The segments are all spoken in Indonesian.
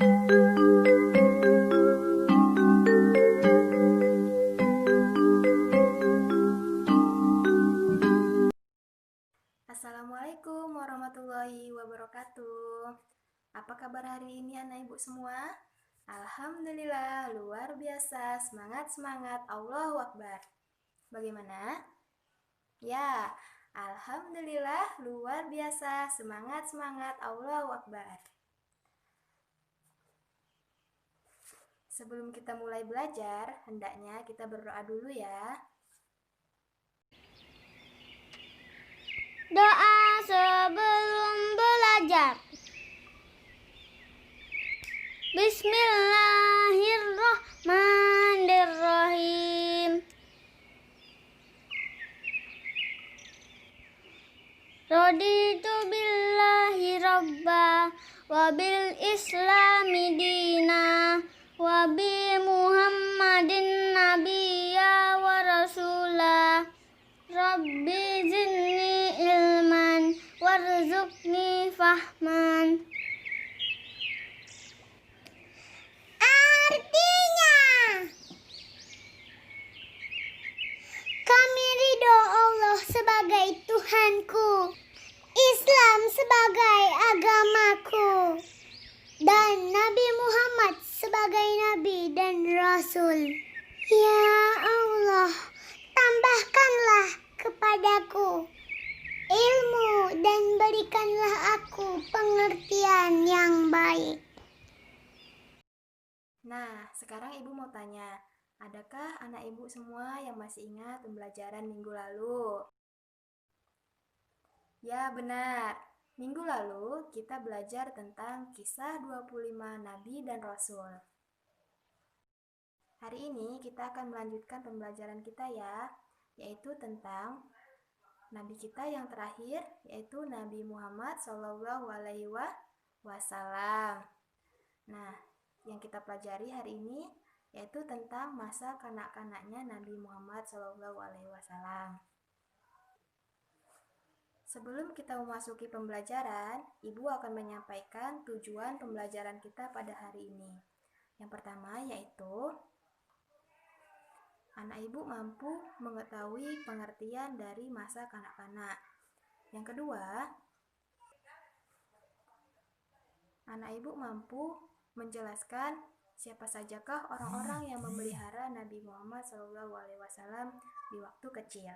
Assalamualaikum warahmatullahi wabarakatuh. Apa kabar hari ini anak ibu semua? Alhamdulillah, luar biasa. Semangat, Allahu Akbar. Bagaimana? Ya, Alhamdulillah, luar biasa. Semangat, Allahu Akbar. Sebelum kita mulai belajar, hendaknya kita berdoa dulu ya. Doa sebelum belajar. Bismillahirrahmanirrahim. Raditu billahi rabba wa bil islami dina wa bi muhammadin nabiyya wa rasulah. Rabbi zidni ilman warzuqni fahman. Artinya, kami ridho Allah sebagai Tuhanku, Islam sebagai agamaku, dan Nabi Muhammad sebagai Nabi dan Rasul. Ya Allah, tambahkanlah kepadaku ilmu dan berikanlah aku pengertian yang baik. Nah, sekarang ibu mau tanya, adakah anak ibu semua yang masih ingat pembelajaran minggu lalu? Ya, benar. Minggu lalu kita belajar tentang kisah 25 nabi dan rasul. Hari ini kita akan melanjutkan pembelajaran kita ya, yaitu tentang nabi kita yang terakhir, yaitu Nabi Muhammad SAW. Nah, yang kita pelajari hari ini yaitu tentang masa kanak-kanaknya Nabi Muhammad SAW. Sebelum kita memasuki pembelajaran, Ibu akan menyampaikan tujuan pembelajaran kita pada hari ini. Yang pertama yaitu anak ibu mampu mengetahui pengertian dari masa kanak-kanak. Yang kedua, anak ibu mampu menjelaskan siapa sajakah orang-orang yang memelihara Nabi Muhammad SAW di waktu kecil.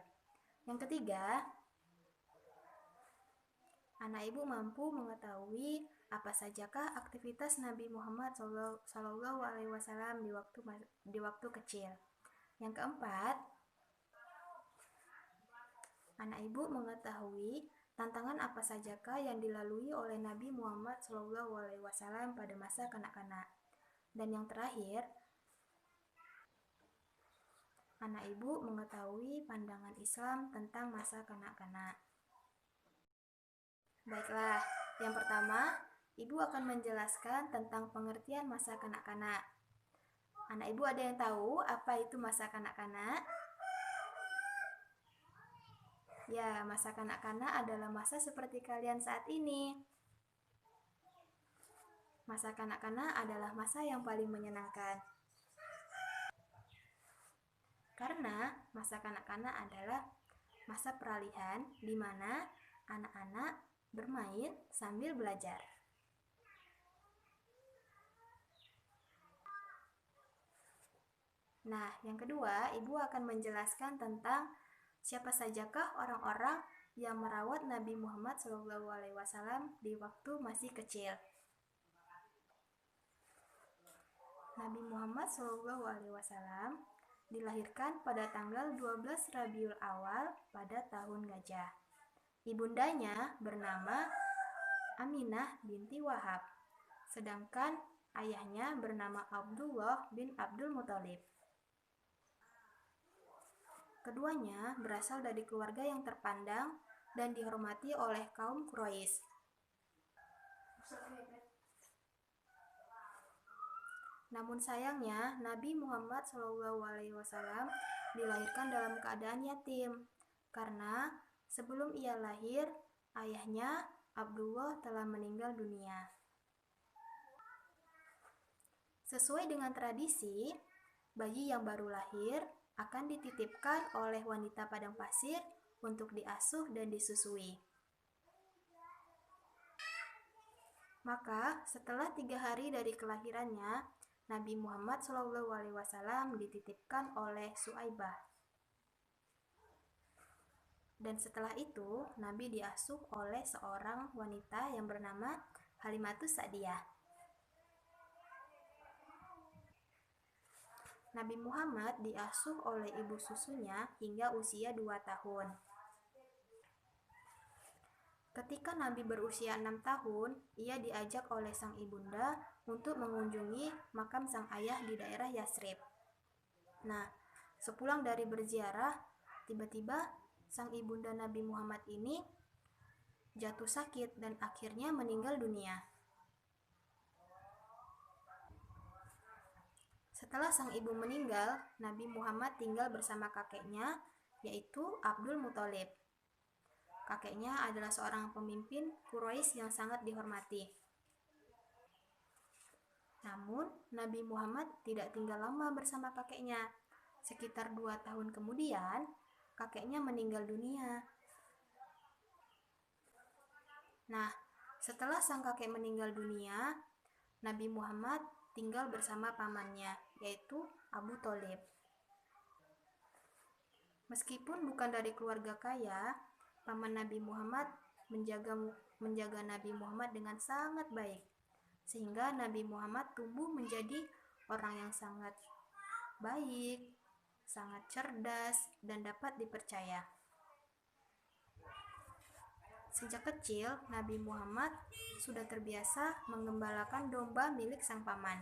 Yang ketiga, anak ibu mampu mengetahui apa sajakah aktivitas Nabi Muhammad SAW di waktu kecil. Yang keempat, anak ibu mengetahui tantangan apa sajakah yang dilalui oleh Nabi Muhammad SAW pada masa kanak-kanak. Dan yang terakhir, anak ibu mengetahui pandangan Islam tentang masa kanak-kanak. Baiklah, yang pertama, ibu akan menjelaskan tentang pengertian masa kanak-kanak. Anak ibu ada yang tahu apa itu masa kanak-kanak? Ya, masa kanak-kanak adalah masa seperti kalian saat ini. Masa kanak-kanak adalah masa yang paling menyenangkan. Karena masa kanak-kanak adalah masa peralihan di mana anak-anak bermain sambil belajar. Nah, yang kedua, ibu akan menjelaskan tentang siapa sajakah orang-orang yang merawat Nabi Muhammad SAW di waktu masih kecil. Nabi Muhammad SAW dilahirkan pada tanggal 12 Rabiul Awal pada tahun gajah. Ibundanya bernama Aminah binti Wahab, sedangkan ayahnya bernama Abdullah bin Abdul Muthalib. Keduanya berasal dari keluarga yang terpandang dan dihormati oleh kaum Quraisy. Namun sayangnya, Nabi Muhammad SAW dilahirkan dalam keadaan yatim, karena sebelum ia lahir, ayahnya Abdullah telah meninggal dunia. Sesuai dengan tradisi, bayi yang baru lahir akan dititipkan oleh wanita padang pasir untuk diasuh dan disusui. Maka setelah 3 hari dari kelahirannya, Nabi Muhammad SAW dititipkan oleh Suaibah. Dan setelah itu, Nabi diasuh oleh seorang wanita yang bernama Halimatus Sa'diyah. Nabi Muhammad diasuh oleh ibu susunya hingga usia 2 tahun. Ketika Nabi berusia 6 tahun, ia diajak oleh sang ibunda untuk mengunjungi makam sang ayah di daerah Yasrib. Nah, sepulang dari berziarah, tiba-tiba sang ibunda Nabi Muhammad ini jatuh sakit dan akhirnya meninggal dunia. Setelah sang ibu meninggal, Nabi Muhammad tinggal bersama kakeknya, yaitu Abdul Muthalib. Kakeknya adalah seorang pemimpin Quraisy yang sangat dihormati. Namun, Nabi Muhammad tidak tinggal lama bersama kakeknya. Sekitar 2 tahun kemudian, kakeknya meninggal dunia. Nah, setelah sang kakek meninggal dunia, Nabi Muhammad tinggal bersama pamannya, yaitu Abu Thalib. Meskipun bukan dari keluarga kaya, paman Nabi Muhammad menjaga Nabi Muhammad dengan sangat baik, sehingga Nabi Muhammad tumbuh menjadi orang yang sangat baik, sangat cerdas, dan dapat dipercaya. Sejak kecil, Nabi Muhammad sudah terbiasa mengembalakan domba milik sang paman.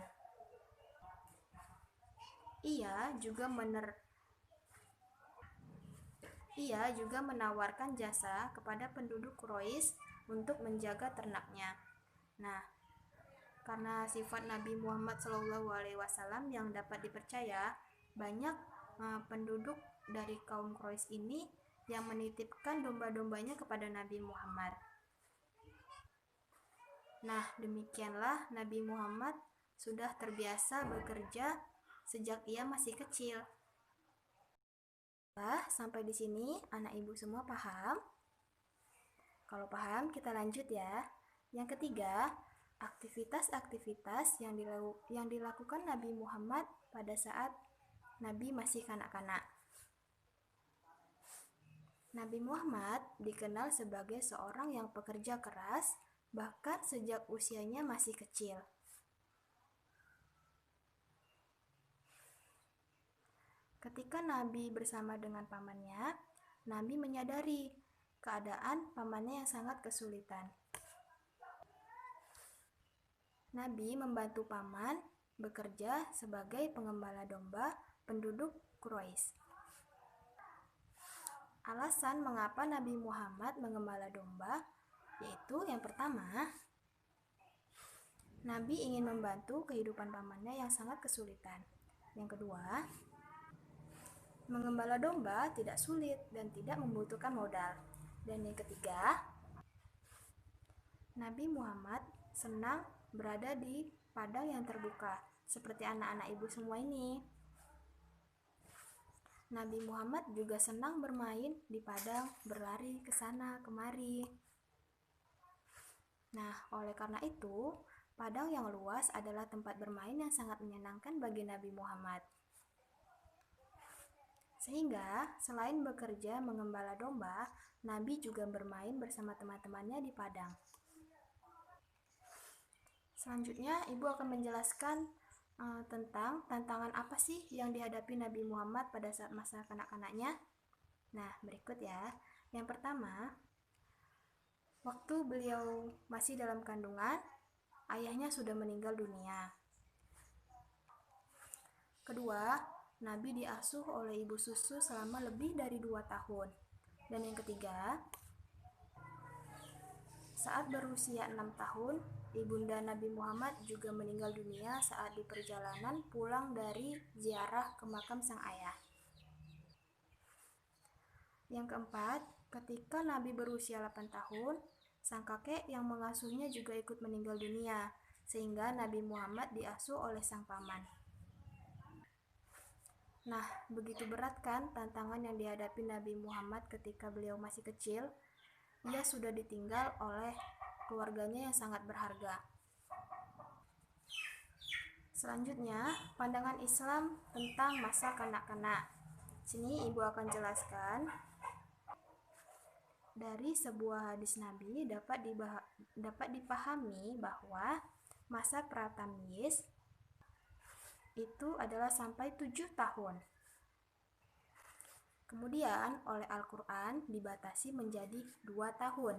Ia juga menawarkan jasa kepada penduduk Quraisy untuk menjaga ternaknya. Nah, karena sifat Nabi Muhammad SAW yang dapat dipercaya, banyak penduduk dari kaum Quraisy ini yang menitipkan domba-dombanya kepada Nabi Muhammad. Nah, demikianlah Nabi Muhammad sudah terbiasa bekerja sejak ia masih kecil. Sampai di sini anak ibu semua paham? Kalau paham, kita lanjut ya. Yang ketiga, aktivitas-aktivitas yang dilakukan Nabi Muhammad pada saat Nabi masih kanak-kanak. Nabi Muhammad dikenal sebagai seorang yang pekerja keras, bahkan sejak usianya masih kecil. Ketika Nabi bersama dengan pamannya, Nabi menyadari keadaan pamannya yang sangat kesulitan. Nabi membantu paman bekerja sebagai pengembala domba penduduk Quraisy. Alasan mengapa Nabi Muhammad mengembala domba, yaitu yang pertama, Nabi ingin membantu kehidupan pamannya yang sangat kesulitan. Yang kedua, mengembala domba tidak sulit dan tidak membutuhkan modal. Dan yang ketiga, Nabi Muhammad senang berada di padang yang terbuka, seperti anak-anak ibu semua ini. Nabi Muhammad juga senang bermain di padang, berlari ke sana kemari. Nah, oleh karena itu, padang yang luas adalah tempat bermain yang sangat menyenangkan bagi Nabi Muhammad. Sehingga, selain bekerja mengembala domba, Nabi juga bermain bersama teman-temannya di padang. Selanjutnya, Ibu akan menjelaskan tentang tantangan apa sih yang dihadapi Nabi Muhammad pada saat masa kanak-kanaknya. Nah, berikut ya. Yang pertama, waktu beliau masih dalam kandungan, ayahnya sudah meninggal dunia. Kedua, Nabi diasuh oleh ibu susu selama lebih dari 2 tahun. Dan yang ketiga, saat berusia 6 tahun, ibunda Nabi Muhammad juga meninggal dunia saat di perjalanan pulang dari ziarah ke makam sang ayah. Yang keempat, ketika Nabi berusia 8 tahun, sang kakek yang mengasuhnya juga ikut meninggal dunia. sehingga Nabi Muhammad diasuh oleh sang paman. Nah, begitu berat kan tantangan yang dihadapi Nabi Muhammad ketika beliau masih kecil. Ia sudah ditinggal oleh keluarganya yang sangat berharga. Selanjutnya, pandangan Islam tentang masa kanak-kanak. Sini ibu akan jelaskan. Dari sebuah hadis Nabi dapat dipahami bahwa masa pratamyiz itu adalah sampai 7 tahun. Kemudian oleh Al-Quran dibatasi menjadi 2 tahun.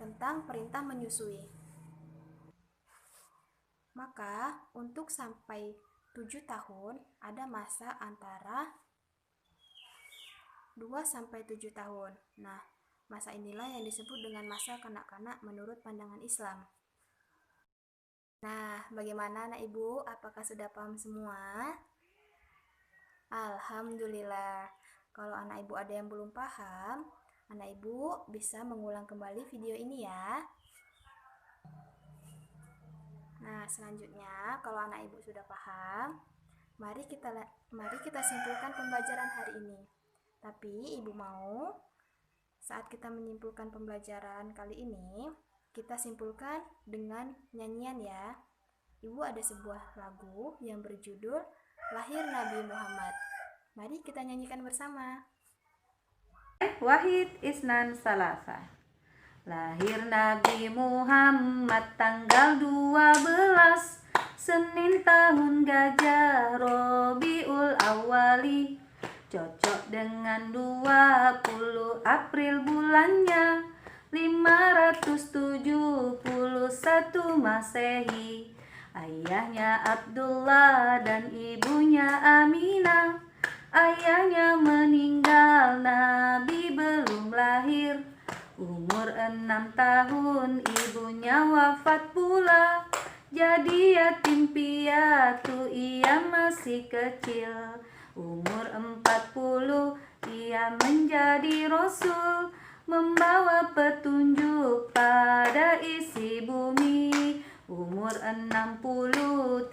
Tentang perintah menyusui. Maka untuk sampai 7 tahun ada masa antara 2-7 tahun. Nah, masa inilah yang disebut dengan masa kanak-kanak menurut pandangan Islam. Nah, bagaimana anak ibu? Apakah sudah paham semua? Alhamdulillah. Kalau anak ibu ada yang belum paham, anak ibu bisa mengulang kembali video ini ya. Nah, selanjutnya kalau anak ibu sudah paham, mari kita simpulkan pembelajaran hari ini. Tapi ibu mau saat kita menyimpulkan pembelajaran kali ini, kita simpulkan dengan nyanyian ya. Ibu ada sebuah lagu yang berjudul Lahir Nabi Muhammad. Mari kita nyanyikan bersama. Wahid Isnan Salasa. Lahir Nabi Muhammad tanggal 12 Senin tahun Gajah Rabiul Awali, cocok dengan 20 April bulannya 571 Masehi. Ayahnya Abdullah dan ibunya Aminah. Ayahnya meninggal, Nabi belum lahir. Umur 6 tahun ibunya wafat pula. Jadi yatim piatu ia masih kecil. Umur 40 ia menjadi rasul, membawa petunjuk pada isi bumi. Umur 63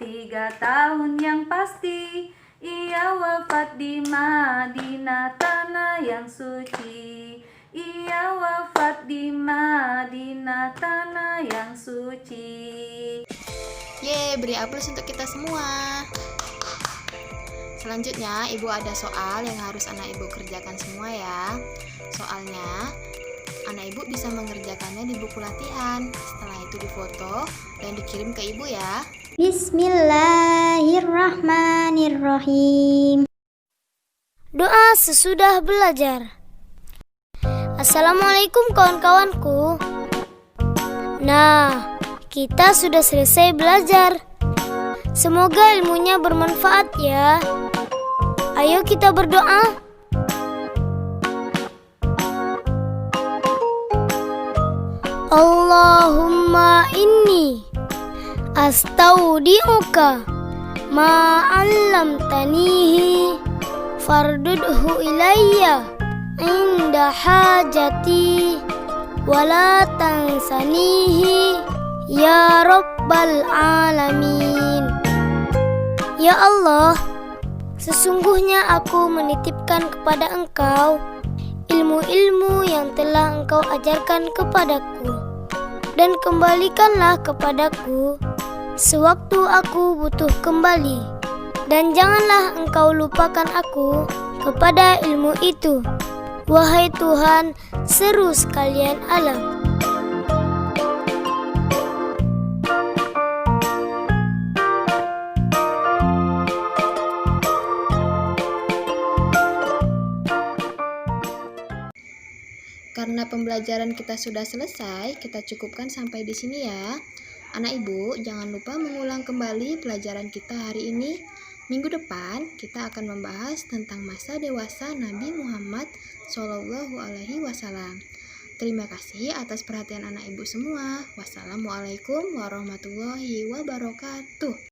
tahun yang pasti, ia wafat di Madinah tanah yang suci. Ia wafat di Madinah tanah yang suci. Yeay, beri aplaus untuk kita semua. Selanjutnya, ibu ada soal yang harus anak ibu kerjakan semua ya. Soalnya, anak ibu bisa mengerjakannya di buku latihan. Setelah itu difoto dan dikirim ke ibu ya. Bismillahirrahmanirrahim. Doa sesudah belajar. Assalamualaikum kawan-kawanku. Nah, kita sudah selesai belajar. Semoga ilmunya bermanfaat ya. Ayo kita berdoa. Allahumma inni astaudi'uka ma 'allamtanihi fardudhu ilayya inda hajati wala tansanihi ya rabbal alamin. Ya Allah, sesungguhnya aku menitipkan kepada Engkau ilmu-ilmu yang telah Engkau ajarkan kepadaku, dan kembalikanlah kepadaku sewaktu aku butuh kembali, dan janganlah Engkau lupakan aku kepada ilmu itu, wahai Tuhan seru sekalian alam. Karena pembelajaran kita sudah selesai, kita cukupkan sampai di sini ya. Anak ibu, jangan lupa mengulang kembali pelajaran kita hari ini. Minggu depan kita akan membahas tentang masa dewasa Nabi Muhammad SAW. Terima kasih atas perhatian anak ibu semua. Wassalamualaikum warahmatullahi wabarakatuh.